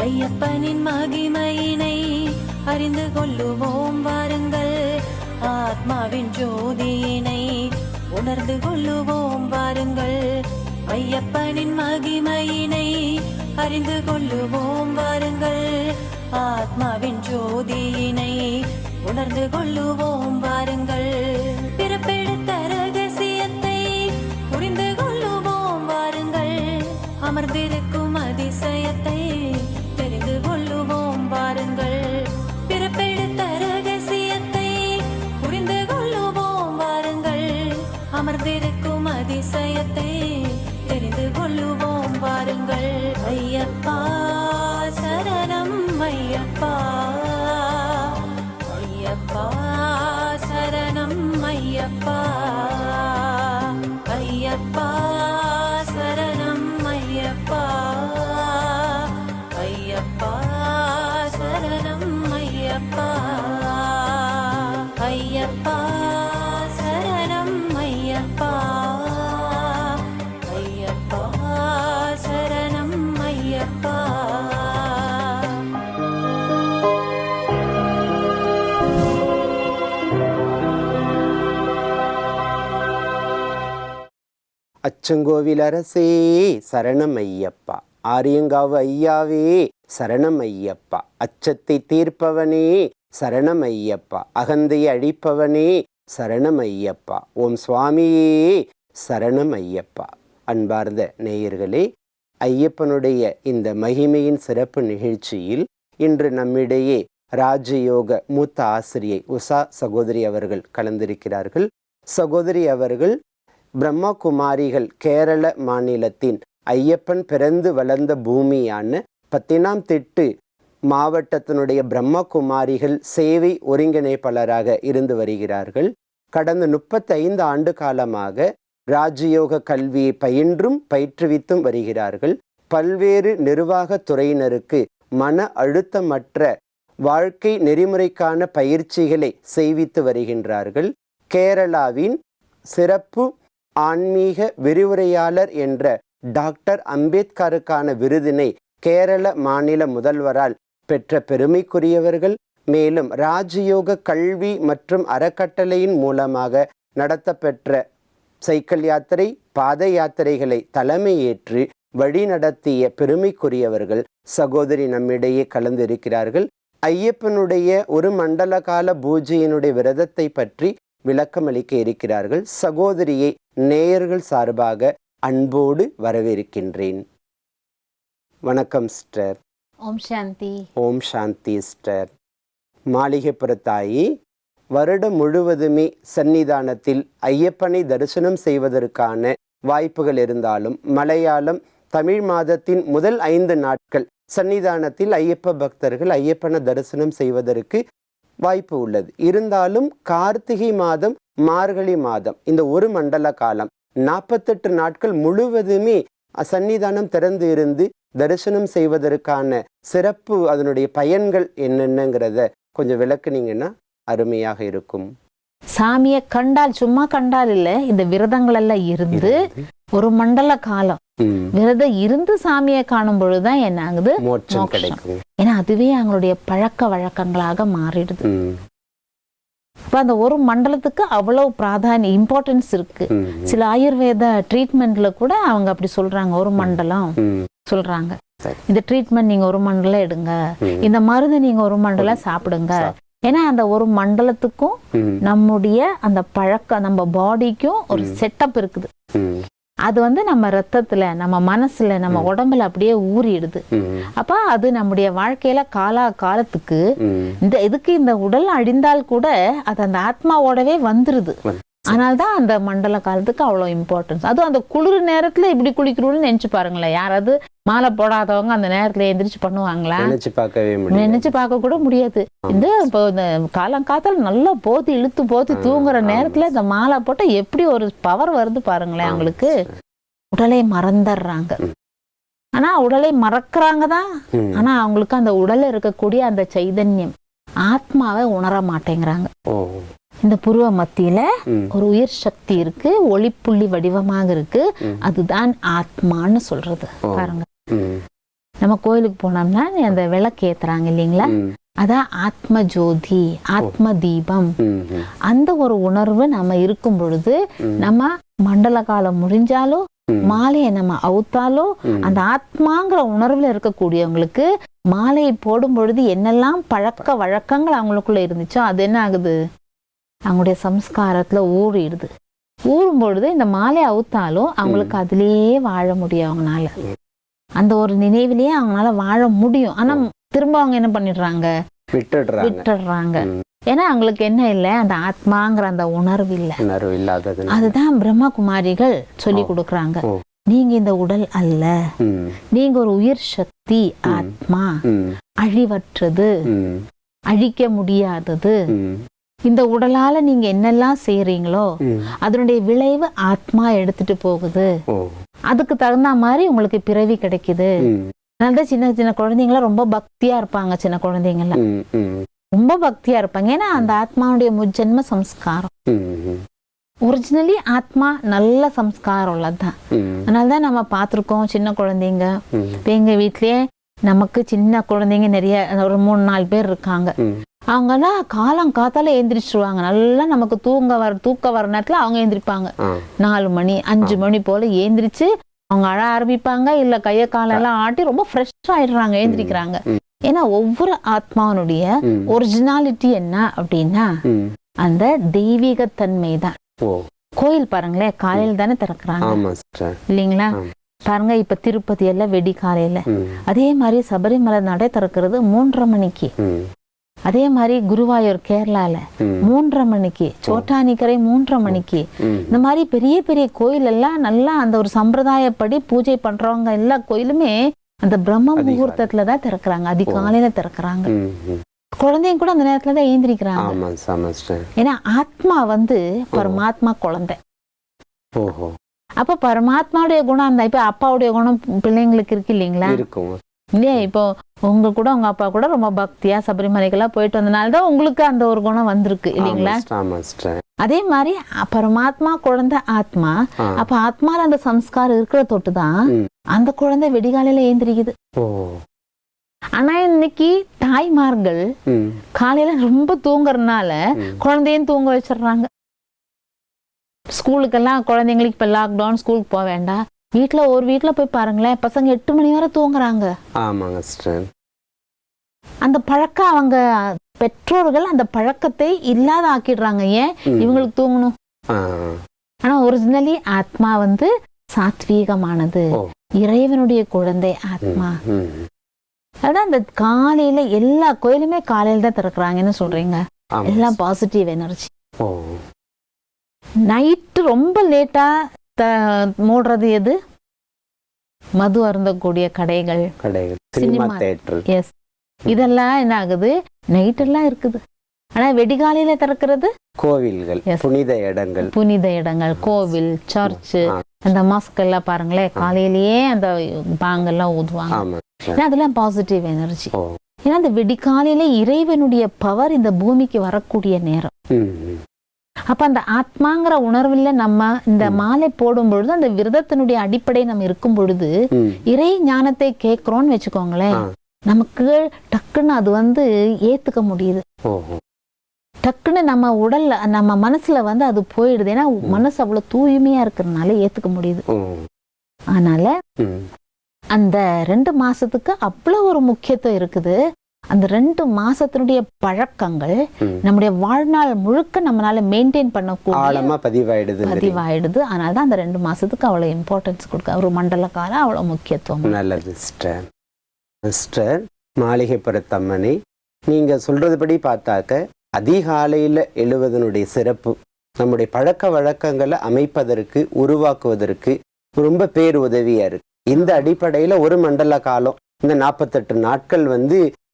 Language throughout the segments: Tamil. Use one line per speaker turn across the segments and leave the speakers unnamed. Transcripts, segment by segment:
ஐயப்பனின் மகிமையினை அறிந்து கொள்ளுவோம் வாருங்கள். ஆத்மாவின் ஜோதியினை உணர்ந்து கொள்ளுவோம் வாருங்கள். ஐயப்பனின் மகிமையினை அறிந்து கொள்ளுவோம் வாருங்கள். ஆத்மாவின் ஜோதியினை உணர்ந்து கொள்ளுவோம் வாருங்கள். பிறப்பெடுத்த ரகசியத்தை புரிந்து கொள்ளுவோம் வாருங்கள். அமர்ந்திருக்கும் அதிசயத்தை தெரிந்து கொள்ளுவோம் வாருங்கள். பிறப்பெடுத்த ரகசியத்தை புரிந்து கொள்ளுவோம் வாருங்கள். அமர்ந்திருக்கும் அதிசயத்தை தெரிந்து கொள்ளுவோம் வாருங்கள். ஐயப்பா சரணம் ஐயப்பா, ஐயப்பா சரணம் ஐயப்பா, ஐயப்பா சரணம் ஐயப்பா, ஐயப்பா சரணம் ஐயப்பா, ஐயப்பா சரணம் ஐயப்பா, ஐயப்பா சரணம் ஐயப்பா.
அச்சங்கோவில் அரசே சரணம் ஐயப்பா, ஆரியங்காவு ஐயாவே சரணம் ஐயப்பா, அச்சத்தை தீர்ப்பவனே சரணம் ஐயப்பா, அகந்தையை அழிப்பவனே சரணம் ஐயப்பா, ஓம் சுவாமியே சரணம் ஐயப்பா. அன்பார்ந்த நேயர்களே, ஐயப்பனுடைய இந்த மகிமையின் சிறப்பு நிகழ்ச்சியில் இன்று நம்மிடையே ராஜயோக மூத்த ஆசிரியை உஷா சகோதரி அவர்கள் கலந்திருக்கிறார்கள். சகோதரி அவர்கள் பிரம்மா குமாரிகள் கேரள மாநிலத்தின் ஐயப்பன் பிறந்து வளர்ந்த பூமியான பத்தினாம்திட்டு மாவட்டத்தினுடைய பிரம்மா குமாரிகள் சேவை ஒருங்கிணைப்பாளராக இருந்து வருகிறார்கள். கடந்த 35 ஆண்டு காலமாக ராஜயோக கல்வியை பயின்றும் பயிற்றுவித்தும் வருகிறார்கள். பல்வேறு நிர்வாக துறையினருக்கு மன அழுத்தமற்ற வாழ்க்கை நெறிமுறைக்கான பயிற்சிகளை செய்வித்து வருகின்றார்கள். கேரளாவின் சிறப்பு ஆன்மீக விரிவுரையாளர் என்ற டாக்டர் அம்பேத்கருக்கான விருதினை கேரள மாநில முதல்வரால் பெற்ற பெருமைக்குரியவர்கள். மேலும் ராஜயோக கல்வி மற்றும் அறக்கட்டளையின் மூலமாக நடத்தப்பெற்ற சைக்கிள் யாத்திரை, பாத யாத்திரைகளை தலைமையேற்று வழி நடத்திய பெருமைக்குரியவர்கள் சகோதரி நம்மிடையே கலந்திருக்கிறார்கள். ஐயப்பனுடைய ஒரு மண்டல கால பூஜையினுடைய விரதத்தை பற்றி விளக்கமளிக்க இருக்கிறார்கள். சகோதரியை நேயர்கள் சார்பாக அன்போடு வரவேற்கின்றேன். வணக்கம் சிஸ்டர்.
ஓம் சாந்தி.
ஓம் சாந்தி சிஸ்டர். மாளிகைப்புறத்தாயி, வருடம் முழுவதுமே சன்னிதானத்தில் ஐயப்பனை தரிசனம் செய்வதற்கான வாய்ப்புகள் இருந்தாலும் மலையாளம் தமிழ் மாதத்தின் முதல் 5 நாட்கள் சன்னிதானத்தில் ஐயப்ப பக்தர்கள் ஐயப்பனை தரிசனம் செய்வதற்கு வாய்ப்பு உள்ளது. இருந்தாலும் கார்த்திகை மாதம், மார்கழி மாதம், இந்த ஒரு மண்டல காலம் 48 நாட்கள் முழுவதுமே சன்னிதானம் திறந்து இருந்து தரிசனம் செய்வதற்கான சிறப்பு, அதனுடைய பயன்கள் என்னென்னங்கிறத கொஞ்சம் விளக்குனீங்கன்னா அருமையாக இருக்கும்.
சாமியை கண்டால், சும்மா கண்டால் இல்ல, இந்த விரதங்கள் எல்லாம் இருந்து ஒரு மண்டல காலம் விரதம் இருந்து சாமியை காணும் பொழுதுதான் என்ன ஆகுது,
மோட்சம் கிடைக்கும்.
ஏன்னா அதுவே அவங்களுடைய பழக்க வழக்கங்களாக மாறிடுது. இப்ப அந்த ஒரு மண்டலத்துக்கு அவ்வளவு பிராதானியம், இம்பார்ட்டன்ஸ் இருக்கு. சில ஆயுர்வேத ட்ரீட்மெண்ட்ல கூட அவங்க அப்படி சொல்றாங்க, ஒரு மண்டலம் சொல்றாங்க. இந்த ட்ரீட்மெண்ட் நீங்க ஒரு மண்டலம் எடுங்க, இந்த மருந்து நீங்க ஒரு மண்டலம் சாப்பிடுங்க. ஏன்னா அந்த ஒரு மண்டலத்துக்கும் நம்முடைய அந்த பழக்கம், நம்ம பாடிக்கும் ஒரு செட்டப் இருக்குது. அது நம்ம ரத்தத்துல, நம்ம மனசுல, நம்ம உடம்புல அப்படியே ஊறிடுது. அப்ப அது நம்முடைய வாழ்க்கையில காலத்துக்கு இதுக்கு இந்த உடல் அழிந்தால் கூட அது அந்த ஆத்மாவோடவே வந்துருது. அதனால்தான் அந்த மண்டல காலத்துக்கு அவ்வளவு இம்பார்ட்டன்ஸ். அதுவும் அந்த குளிர் நேரத்துல இப்படி குளிக்கணும்னு நினைச்சு பாருங்களேன். யாராவது மாலை போடாதவங்க அந்த நேரத்துல எந்திரிச்சு பண்ணுவாங்களா? நினைச்சு பார்க்க கூட முடியாது. இந்த காலங்காத்தால நல்லா இழுத்து போத்தி தூங்குற நேரத்துல இந்த மாலை போட்டா எப்படி ஒரு பவர் வருது பாருங்களேன். அவங்களுக்கு உடலை மறந்துடுறாங்க. ஆனா உடலை மறக்கிறாங்க தான். ஆனா அவங்களுக்கு அந்த உடல்ல இருக்கக்கூடிய அந்த சைதன்யம், ஆத்மாவை உணர மாட்டேங்கிறாங்க. இந்த புருவ மத்தியில ஒரு உயிர் சக்தி இருக்கு, ஒளிப்புள்ளி வடிவமாக இருக்கு. அதுதான் ஆத்மான்னு சொல்றது பாருங்க. நம்ம நம்ம கோயிலுக்கு போனோம்னா அந்த விளக்கு ஏத்துறாங்க இல்லைங்களா, அதான் ஆத்ம ஜோதி, ஆத்ம தீபம். அந்த ஒரு உணர்வு நம்ம இருக்கும் பொழுது நம்ம மண்டல காலம் முடிஞ்சாலும் மாலையை நம்ம அவுத்தாலோ அந்த ஆத்மாங்கிற உணர்வுல இருக்கக்கூடியவங்களுக்கு மாலையை போடும் பொழுது என்னெல்லாம் பழக்க வழக்கங்கள் அவங்களுக்குள்ள இருந்துச்சோ அது என்ன ஆகுது, அவங்களுடைய சம்ஸ்காரத்துல ஊறிடுது. ஊறும் பொழுது இந்த மாலையை அவுத்தாலும் அவங்களுக்கு அதுலயே வாழ முடியும். அவங்களால அந்த ஒரு நினைவிலேயே அவங்களால வாழ முடியும். ஆனா திரும்ப அவங்க என்ன பண்ணிடுறாங்க, விட்டுடுறாங்க. ஏன்னா அவங்களுக்கு என்ன இல்லை, அந்த ஆத்மாங்கிற அந்த உணர்வு இல்லை. அதுதான் பிரம்மகுமாரிகள் சொல்லி கொடுக்குறாங்க. நீங்க இந்த உடல் அல்ல, நீங்க ஒரு உயிர் சக்தி, ஆத்மா, அழிவற்றது, அழிக்க முடியாதது. இந்த உடலால நீங்க என்னெல்லாம் செய்யறீங்களோ அதனுடைய விளைவு ஆத்மா எடுத்துட்டு போகுது. அதுக்கு தகுந்த மாதிரி உங்களுக்கு பிறவி கிடைக்குது. அதனாலதான் சின்ன சின்ன குழந்தைங்கள ரொம்ப பக்தியா இருப்பாங்க. சின்ன குழந்தைங்கள ரொம்ப பக்தியா இருப்பாங்க. ஏன்னா அந்த ஆத்மாவுடைய முஜென்ம சம்ஸ்காரம். ஒரிஜினலி ஆத்மா நல்ல சம்ஸ்காரம் உள்ளதுதான். அதனாலதான் நம்ம பார்த்திருக்கோம் சின்ன குழந்தைங்க. இப்ப எங்க வீட்லயே நமக்கு சின்ன குழந்தைங்க நிறைய, ஒரு 3-4 பேர் இருக்காங்க. அவங்கெல்லாம் காலம் காத்தால ஏந்திரிச்சிருவாங்க. நல்லா நமக்கு தூக்க வர நேரத்துல அவங்க ஏந்திரிப்பாங்க. 4 மணி 5 மணி போல ஏந்திரிச்சு அவங்க அழ ஆரம்பிப்பாங்க. இல்ல கைய காலெல்லாம் ஆட்டி ரொம்ப ஃப்ரெஷ் ஆயிடுறாங்க, ஏந்திரிக்கிறாங்க. ஏன்னா ஒவ்வொரு ஆத்மாவனுடைய ஒரிஜினாலிட்டி என்ன அப்படின்னா அந்த தெய்வீகத்தன்மை தான். கோயில் பாருங்களேன், காலையில தானே திறக்கிறாங்க இல்லைங்களா? பாருங்க இப்ப திருப்பதி எல்லாம் வெடி காலையில. அதே மாதிரி சபரிமலை நடை திறக்கிறது 3:30 மணிக்கு. அதே மாதிரி குருவாயூர் கேரளால 3:30 மணிக்கு, சோட்டானிக்கரை 3:30 மணிக்கு. இந்த மாதிரி பெரிய பெரிய கோயில் எல்லாம் நல்லா அந்த ஒரு சம்பிரதாயப்படி பூஜை பண்றவங்க எல்லா கோயிலுமே அந்த பிரம்ம முகூர்த்தத்துலதான் திறக்கிறாங்க, அதிகாலையில திறக்கிறாங்க. குழந்தைங்க கூட அந்த நேரத்துலதான் எழுந்திரிக்கிறாங்க. ஏன்னா ஆத்மா பரமாத்மா குழந்தை. அப்ப பரமாத்மாவுடைய குணம் அந்த இப்ப அப்பாவுடைய குணம் பிள்ளைங்களுக்கு இருக்கு இல்லைங்களா? இல்லையா? இப்போ உங்க கூட உங்க அப்பா கூட ரொம்ப பக்தியா சபரிமலைக்கெல்லாம் போயிட்டு வந்தனால்தான் உங்களுக்கு அந்த ஒரு குணம் வந்திருக்கு இல்லைங்களா? அதே மாதிரி பரமாத்மா குழந்தை ஆத்மா. அப்ப ஆத்மால அந்த சம்ஸ்காரம் இருக்கிற தொட்டுதான் அந்த குழந்தை வெடிகாலையில ஏந்திரிக்குது. ஆனா இன்னைக்கு தாய்மார்கள் காலையில ரொம்ப தூங்குறதுனால குழந்தையும் தூங்க வச்சிடுறாங்க. ஸ்கூலுக்கெல்லாம் குழந்தைங்களுக்கு இப்ப லாக்டவுன், ஸ்கூலுக்கு போக வேண்டாம், வீட்டுல போய் பாருங்களேன், பசங்க 8 மணி வரை தூங்குறாங்க. அந்த பழக்கம் அவங்க பெற்றோர்கள் அந்த பழக்கத்தை இல்லாத ஆக்கிடுறாங்க. ஏன் இவங்களுக்கு தூங்கணும்? ஆனா ஒரிஜினலி ஆத்மா சாத்வீகமானது, இறைவனுடைய குழந்தை ஆத்மா. அதான் அந்த காலையில எல்லா கோயிலுமே காலையில தான் திறக்கிறாங்கன்னு சொல்றீங்க. எல்லாம் பாசிட்டிவ் எனர்ஜி. நைட்டு ரொம்ப லேட்டா மூடுறது எது? மது அருந்தக்கூடிய கடைகள், சினிமா தியேட்டர். எஸ், இதெல்லாம் என்ன ஆகுது, நைட் எல்லாம் இருக்குது. ஆனா வெடிகாலையில திறக்கிறது கோவில்கள், புனித இடங்கள், கோவில், சர்ச்சு. அந்த மாஸ்க் எல்லாம் பாருங்களேன், காலையிலேயே அந்த பாங்கெல்லாம் ஊதுவாங்க. அதெல்லாம் பாசிட்டிவ் எனர்ஜி. ஏன்னா அந்த வெடிகாலையில இறைவனுடைய பவர் இந்த பூமிக்கு வரக்கூடிய நேரம். அப்ப அந்த ஆத்மாங்கிற உணர்வுல நம்ம இந்த மாலை போடும் பொழுது, அந்த விரதத்தினுடைய அடிப்படை நம்ம இருக்கும் பொழுது இறை ஞானத்தை கேட்கிறோம்னு வச்சுக்கோங்களேன், நமக்கு டக்குன்னு அது ஏத்துக்க முடியுது. டக்குன்னு நம்ம உடல்ல நம்ம மனசுல அது போயிடுது. ஏன்னா மனசு அவ்வளவு தூய்மையா இருக்கிறதுனால ஏத்துக்க முடியுது. அதனால அந்த 2 மாசத்துக்கு அவ்வளவு ஒரு முக்கியத்துவம் இருக்குது. அந்த 2 மாசத்தினுடைய பழக்கங்கள் நம்முடைய வாழ்நாள் முழுக்க நம்மளால மெயின்டைன் பண்ணக்கூடிய பதிவாயிடுது. அதனாலதான் அந்த 2 மாசத்துக்கு அவ்வளவு இம்பார்ட்டன்ஸ் கொடுக்க, ஒரு மண்டல காலம் அவ்வளவு முக்கியத்துவம்.
நல்லது சிஸ்டர் மாளிகைப்புறத்தம்மனை, நீங்க சொல்றதுபடி பார்த்தாக்க அதிகாலையில எழுவதனுடைய சிறப்பு நம்முடைய பழக்க வழக்கங்களை அமைப்பதற்கு, உருவாக்குவதற்கு ரொம்ப பேர் உதவியா இருக்கு. இந்த அடிப்படையில ஒரு மண்டல காலம், இந்த 48 நாட்கள்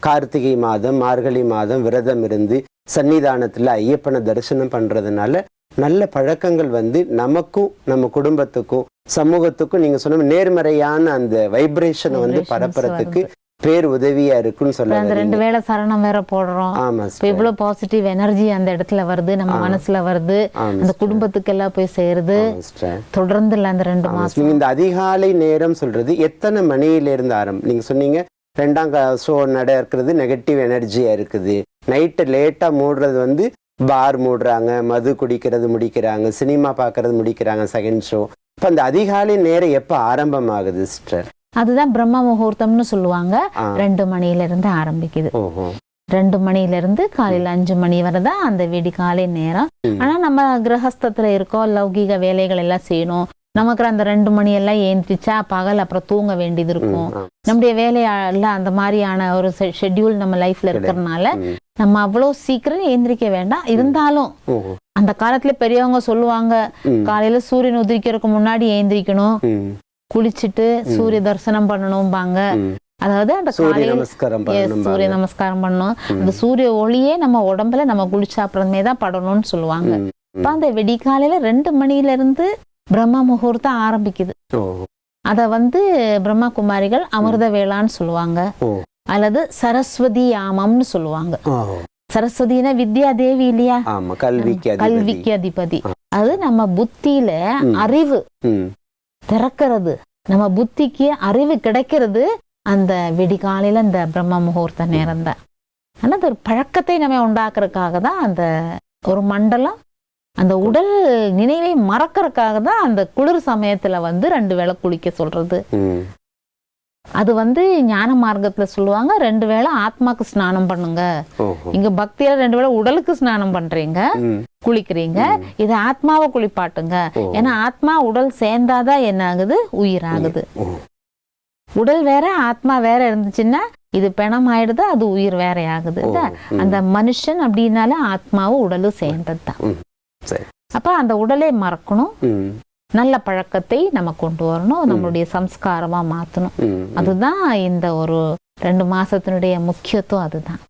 கார்த்திகை மாதம், மார்கழி மாதம் விரதம் இருந்து சன்னிதானத்துல ஐயப்பனை தரிசனம் பண்றதுனால நல்ல பழக்கங்கள் நமக்கும் நம்ம குடும்பத்துக்கும் சமூகத்துக்கும் நீங்க சொன்ன நேர்மறையான அந்த வைப்ரேஷனை பரப்புறதுக்கு பேர் உதவியா இருக்குன்னு சொல்லுவாங்க.
அந்த 2 வேளை சரணம் வேற போடுறோம். இவ்வளவு பாசிட்டிவ் எனர்ஜி அந்த இடத்துல வருது, நம்ம மனசுல வருது, அந்த குடும்பத்துக்கு எல்லாம் போய் சேருது. தொடர்ந்து இல்ல அந்த 2 மாசம்.
இந்த அதிகாலை நேரம் சொல்றது எத்தனை மணியில இருந்து நீங்க சொன்னீங்க 2ஆம் ஷோ நடக்கிறது நெகட்டிவ் எனர்ஜியாக இருக்குது. நைட்டு லேட்டாக மூடுறது வந்து பார் மூடுறாங்க, மது குடிக்கிறது முடிக்கிறாங்க, சினிமா பார்க்கறது முடிக்கிறாங்க, செகண்ட் ஷோ. இப்போ அந்த அதிகாலை நேரம் எப்போ ஆரம்பமாகுது சிஸ்டர்?
அதுதான் பிரம்ம முகூர்த்தம்னு சொல்லுவாங்க. 2 மணில இருந்து ஆரம்பிக்குது. 2 மணில இருந்து காலையில 5 மணி வரை தான் அந்த விடிகாலை நேரம். ஆனா நம்ம கிரகஸ்தத்துல இருக்கோம், லௌகீக வேலைகள் எல்லாம் செய்யணும். நமக்கு அந்த 2 மணி எல்லாம் ஏந்திரிச்சா பகல் அப்புறம் தூங்க வேண்டியது இருக்கும். நம்முடைய வேலையெல்லாம் அந்த மாதிரியான ஒரு ஷெட்யூல் நம்ம லைஃப்ல இருக்கிறதுனால நம்ம அவ்வளவு சீக்கிரம் ஏந்திரிக்க வேண்டாம். இருந்தாலும் அந்த காலத்துல பெரியவங்க சொல்லுவாங்க, காலையில சூரியன் உதிக்கிறதுக்கு முன்னாடி ஏந்திரிக்கணும், குளிச்சுட்டு சூரிய தரிசனம் பண்ணணும்பாங்க. அதாவது அந்த
சூரிய
நமஸ்காரம் பண்ணணும். அந்த சூரிய ஒளியே நம்ம உடம்புல நம்ம குளிச்ச அப்புறமே தான் படணும்னு சொல்லுவாங்க. இப்ப அந்த விடிகாலையில 2 மணில இருந்து பிரம்ம முகூர்த்தம் ஆரம்பிக்குது. அத வந்து பிரம்மா குமாரிகள் அமிர்த வேளான்னு சொல்லுவாங்க, அல்லது சரஸ்வதி யாமம்னு சொல்லுவாங்க. சரஸ்வதினா வித்யா தேவி இல்லையா, கல்விக்கு அதிபதி. அது நம்ம புத்தியில அறிவு திறக்கிறது, நம்ம புத்திக்கு அறிவு கிடைக்கிறது அந்த விடிகாலையில இந்த பிரம்ம முகூர்த்த நேரம் தான். ஆனா அது ஒரு பழக்கத்தை நம்ம உண்டாக்குறதுக்காக தான் அந்த ஒரு மண்டலம், அந்த உடல் நினைவை மறக்கிறதுக்காக தான் அந்த குளிர் சமயத்துல வந்து 2 வேளை குளிக்க சொல்றது. அது வந்து ஞான மார்க்கத்துல சொல்லுவாங்க 2 வேளை ஆத்மாக்கு ஸ்நானம் பண்ணுங்க. இங்க பக்தியில 2 வேளை உடலுக்கு ஸ்நானம் பண்றீங்க, குளிக்கிறீங்க. இது ஆத்மாவை குளிப்பாட்டுங்க. ஏன்னா ஆத்மா உடல் சேர்ந்தாதான் என்ன ஆகுது, உயிர் ஆகுது. உடல் வேற ஆத்மா வேற இருந்துச்சுன்னா இது பிணம் ஆயிடுது, அது உயிர் வேற ஆகுது. அந்த மனுஷன் அப்படின்னால ஆத்மாவும் உடலும் சேர்ந்ததுதான். அப்ப அந்த உடலை மறக்கணும், நல்ல பழக்கத்தை நம்ம கொண்டு வரணும், நம்மளுடைய சம்ஸ்காரமா மாத்தணும். அதுதான் இந்த ஒரு 2 மாசத்தினுடைய முக்கியத்துவம். அதுதான்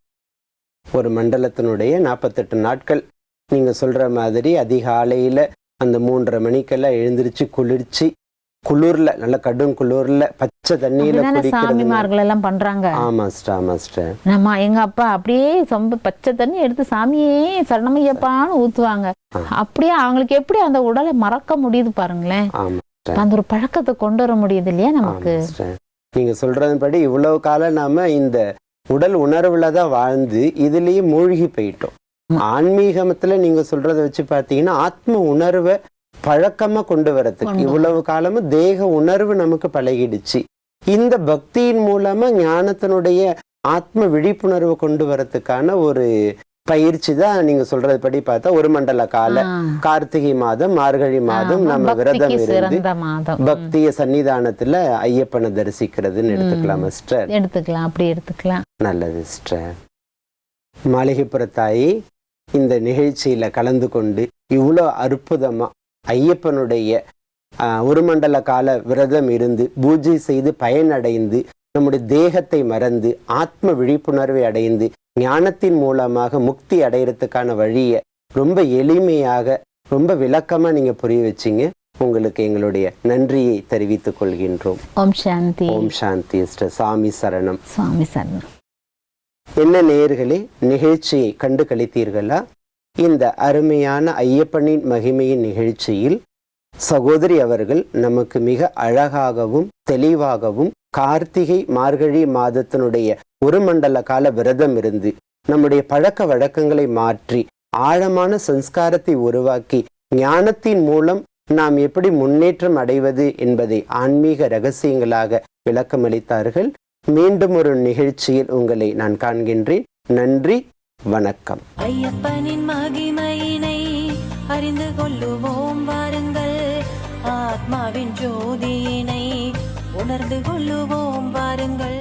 ஒரு மண்டலத்தினுடைய 48 நாட்கள். நீங்க சொல்ற மாதிரி அதிகாலையில அந்த 3:30 மணிக்கெல்லாம் எழுந்திருச்சு குளிர்ச்சி, குளிர்ல நல்ல கடும் குளிர்ல பச்சை தண்ணியில
சாமிமார்கள் எல்லாம் பண்றாங்க.
ஆமா சிஸ்டர்.
நம்ம எங்க அப்பா அப்படியே சொம்ப பச்சை தண்ணி எடுத்து சாமியே சரணமையப்பான்னு ஊத்துவாங்க. அப்படியே அவங்களுக்கு எப்படி அந்த உடலை மறக்க முடியுது பாருங்களேன். அந்த ஒரு பழக்கத்தை கொண்டு வர முடியுது இல்லையா நமக்கு.
நீங்க சொல்றதுபடி இவ்வளவு காலம் நாம இந்த உடல் உணர்வுல தான் வாழ்ந்து இதுலயே மூழ்கி போயிட்டோம். ஆன்மீகத்துல நீங்க சொல்றத வச்சு பாத்தீங்கன்னா ஆத்ம உணர்வை பழக்கமா கொண்டு வரதுக்கு இவ்வளவு காலமும் தேக உணர்வு நமக்கு பழகிடுச்சு. இந்த பக்தியின் மூலமா ஞானத்தினுடைய ஆத்ம விழிப்புணர்வு கொண்டு வரதுக்கான ஒரு பயிற்சி தான் நீங்க சொல்றது படி பார்த்தா ஒரு மண்டல கால கார்த்திகை மாதம், மார்கழி மாதம் நம்ம விரதம் இருந்து பக்திய சன்னிதானத்துல ஐயப்பனை தரிசிக்கிறதுன்னு எடுத்துக்கலாம் சிஸ்டர்.
எடுத்துக்கலாம், அப்படி எடுத்துக்கலாம்.
நல்லது சிஸ்டர். மாளிகைப்புறத்தாயி இந்த நிகழ்ச்சியில கலந்து கொண்டு இவ்வளோ அற்புதமா ஐயப்பனுடைய ஒரு மண்டல கால விரதம் இருந்து பூஜை செய்து பயனடைந்து நம்முடைய தேகத்தை மறந்து ஆத்ம விழிப்புணர்வை அடைந்து ஞானத்தின் மூலமாக முக்தி அடைகிறதுக்கான வழியை ரொம்ப எளிமையாக ரொம்ப விளக்கமா நீங்க புரிய வச்சீங்க. உங்களுக்கு எங்களுடைய நன்றியை தெரிவித்துக் கொள்கின்றோம்.
ஓம் சாந்தி.
ஓம் சாந்தி சிஸ்டர். சாமி சரணம்.
சாமி சரணம்.
என்ன நேயர்களே, நிகழ்ச்சியை கண்டு கழித்தீர்களா? இந்த அருமையான ஐயப்பனின் மகிமையின் நிகழ்ச்சியில் சகோதரி அவர்கள் நமக்கு மிக அழகாகவும் தெளிவாகவும் கார்த்திகை மார்கழி மாதத்தினுடைய ஒரு மண்டல கால விரதம் இருந்து நம்முடைய பழக்க வழக்கங்களை மாற்றி ஆழமான சம்ஸ்காரத்தை உருவாக்கி ஞானத்தின் மூலம் நாம் எப்படி முன்னேற்றம் அடைவது என்பதை ஆன்மீக ரகசியங்களாக விளக்கமளித்தார்கள். மீண்டும் ஒரு நிகழ்ச்சியில் உங்களை நான் காண்கின்றேன். நன்றி, வணக்கம்.
ஐயப்பனின் மகிமையினை அறிந்து கொள்ளுவோம் வாருங்கள், ஆத்மாவின் ஜோதியினை உணர்ந்து கொள்ளுவோம் வாருங்கள்.